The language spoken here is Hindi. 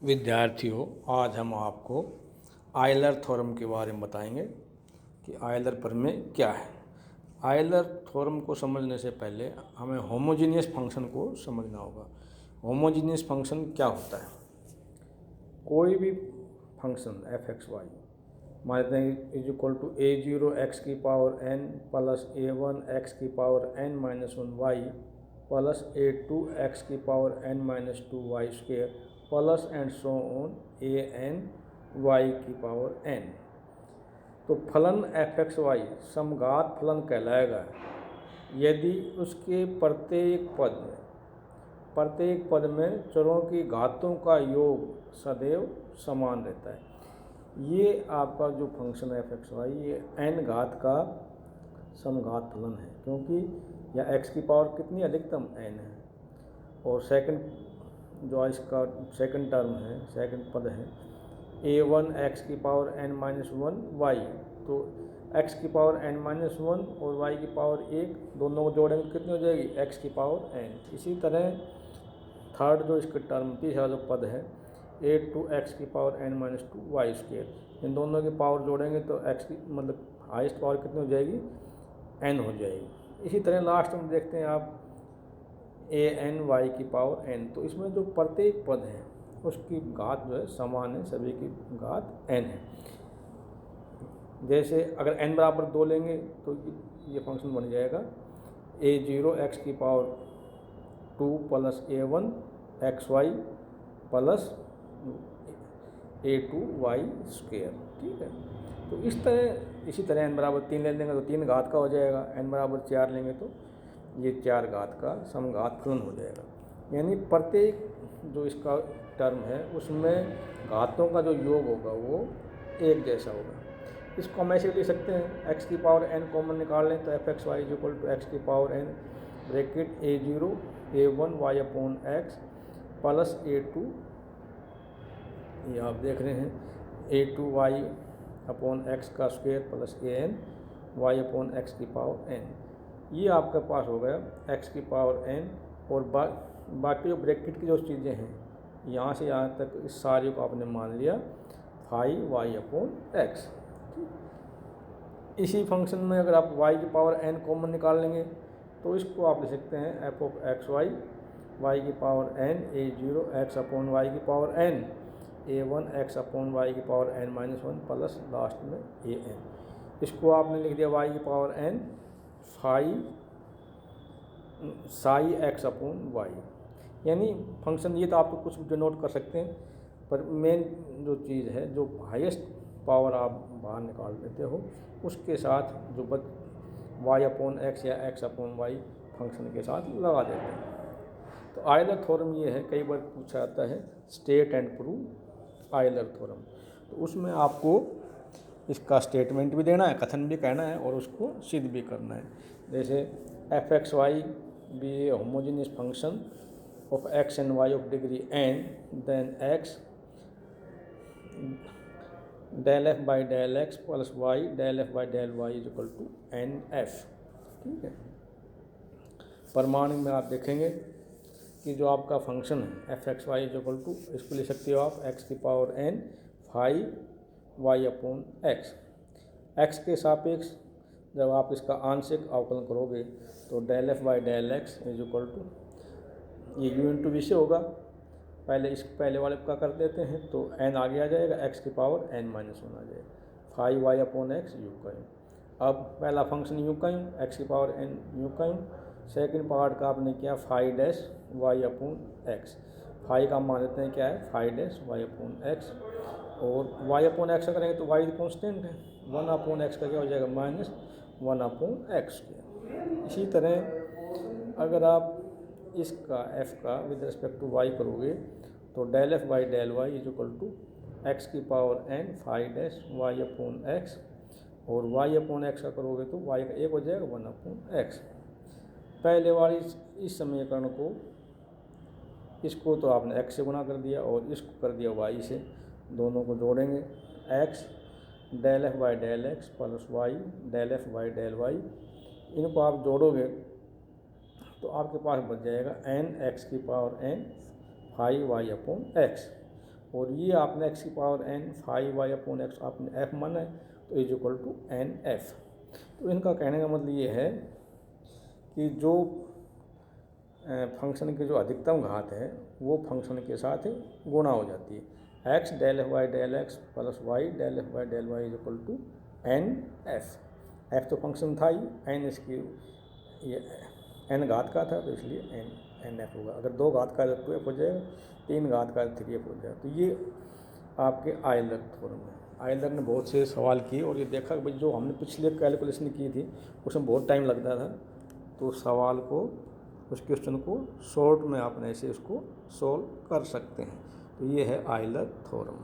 विद्यार्थियों, आज हम आपको आयलर थ्योरम के बारे में बताएंगे कि आयलर प्रमेय क्या है। आयलर थ्योरम को समझने से पहले हमें होमोजीनियस फंक्शन को समझना होगा। होमोजीनियस फंक्शन क्या होता है? कोई भी फंक्शन एफ एक्स वाई मानते हैं is equal to a0 x की power n plus a1 x की power n minus 1 y plus a2 x की power n minus 2 y square plus and so on an y की पावर n। तो फलन एफ एक्स वाई समघात फलन कहलाएगा यदि उसके प्रत्येक पद में चरों की घातों का योग सदैव समान रहता है। ये आपका जो फंक्शन है एफ एक्स वाई ये n घात का समघात फलन है, क्योंकि यह x की पावर कितनी अधिकतम n है। और सेकंड जो इसका सेकंड टर्म है, सेकंड पद है a1 x की पावर n माइनस 1 y, तो x की पावर n माइनस 1 और y की पावर 1 दोनों को जोड़ेंगे कितनी हो जाएगी x की पावर n। इसी तरह थर्ड जो इसका टर्म तीसरा जो पद है a2x की power n minus 2 y square, इन दोनों की पावर जोड़ेंगे तो x की मतलब हाईएस्ट पावर कितनी हो जाएगी n हो जाएगी। इसी तरह लास्ट में देखते हैं आप an y की पावर n, तो इसमें जो प्रत्येक पद है उसकी घात जो है समान है, सभी की घात n है। जैसे अगर n बराबर 2 लेंगे तो ये फंक्शन बन जाएगा a0 x की power 2 plus a1 xy plus a2 y square. ठीक है, तो इसी तरह n बराबर 3 ले लेंगे तो 3 घात का हो जाएगा, n बराबर 4 लेंगे तो ये 4 घात का समघात फलन हो जाएगा। यानी प्रत्येक जो इसका टर्म है उसमें घातों का जो योग होगा वो एक जैसा होगा। इसको हम ऐसे लिख सकते हैं x की पावर n कॉमन निकाल लें तो F x Y equal to X की power n bracket a0 a1 y upon x plus a2, ये आप देख रहे हैं a2 y अपॉन x का square plus an y upon x की पावर n। ये आपके पास हो गया x की पावर n, और बाकी जो ब्रैकेट की जो चीज़ें हैं यहाँ से यहाँ तक इस सारी को आपने मान लिया फाई y अपॉन x। इसी फंक्शन में अगर आप y की पावर n कॉमन निकाल लेंगे तो इसको आप लिख सकते हैं F of X Y Y की power n a0 x upon Y की power n a1 x upon Y की power n minus 1 plus last में an। इसको आपने लिख दिया y की power n psi x upon Y. यानी फंक्शन ये तो आपको कुछ डिनोट कर सकते हैं, पर मेन जो चीज़ है जो हाईएस्ट पावर आप बाहर निकाल लेते हो उसके साथ जो y अपॉन एक्स या x अपॉन वाई फंक्शन के साथ लगा देते हैं। तो आयलर थ्योरम ये है, कई बार पूछा जाता है state and prove Euler theorem, तो उसमें आपको इसका स्टेटमेंट भी देना है, कथन भी कहना है और उसको सिद्ध भी करना है। जैसे f x y be a homogeneous function of x and y of degree n, then x del F by del x plus y del F by del Y is equal to n f. ठीक है, प्रमाण में आप देखेंगे कि जो आपका फंक्शन है f x y is equal to, इसको लिख सकते हो आप एक्स की power n phi y upon x. X के सापेक्ष जब आप इसका आंशिक अवकलन करोगे तो del F by del x is equal to ये यू इंटू वी से होगा। पहले वाले का कर देते हैं तो n आगे आ जाएगा, x की पावर n माइनस 1 आ जाएगा, phi y upon x u का यूँ। अब पहला फंक्शन यू का यूँ, x की पावर n यू का यूँ। सेकेंड पार्ट का आपने किया phi dash Y upon x, phi का मान लेते हैं क्या है phi dash Y upon x, और वाई अपॉन एक्स करेंगे तो वाई कॉन्स्टेंट है, 1 अपॉन एक्स का क्या हो जाएगा माइनस 1 अपॉन एक्स। इसी तरह अगर आप इसका f का विद रिस्पेक्ट टू y करोगे तो del F by del Y is equal to X की power n phi dash Y upon x, और y अपॉन एक्स का करोगे तो y का एक हो जाएगा 1 अपॉन एक्स। पहले वाली इस समीकरण को इसको तो आपने x से गुना कर दिया और इसको कर दिया y से, दोनों को जोड़ेंगे x del F by del x plus y del F by del y, इनको आप जोड़ोगे तो आपके पास बच जाएगा n x की power n phi y upon x, और ये आपने एक्स की power n phi y upon x आपने एफ माना है, तो is equal to n f. तो इनका कहने का मतलब ये है कि जो फंक्शन की जो अधिकतम घात है वो फंक्शन के साथ गुणा हो जाती है। X del f y del x plus y del f y del Y is equal to n f. F तो फंक्शन था ही, एन इसकी ये एन घात का था, तो इसलिए एन एफ होगा। अगर 2 घात का 2 एफ हो जाएगा, 3 घात का 3 एफ हो जाएगा। तो ये आपके आयलर थ्योरम है। आयलर ने बहुत से सवाल किए और ये देखा कि भाई जो हमने पिछले कैलकुलेशन की थी उसमें बहुत टाइम लगता था, तो सवाल को उस क्वेश्चन को शॉर्ट में आप ऐसे इसको सॉल्व कर सकते हैं। तो ये है आयलर थ्योरम।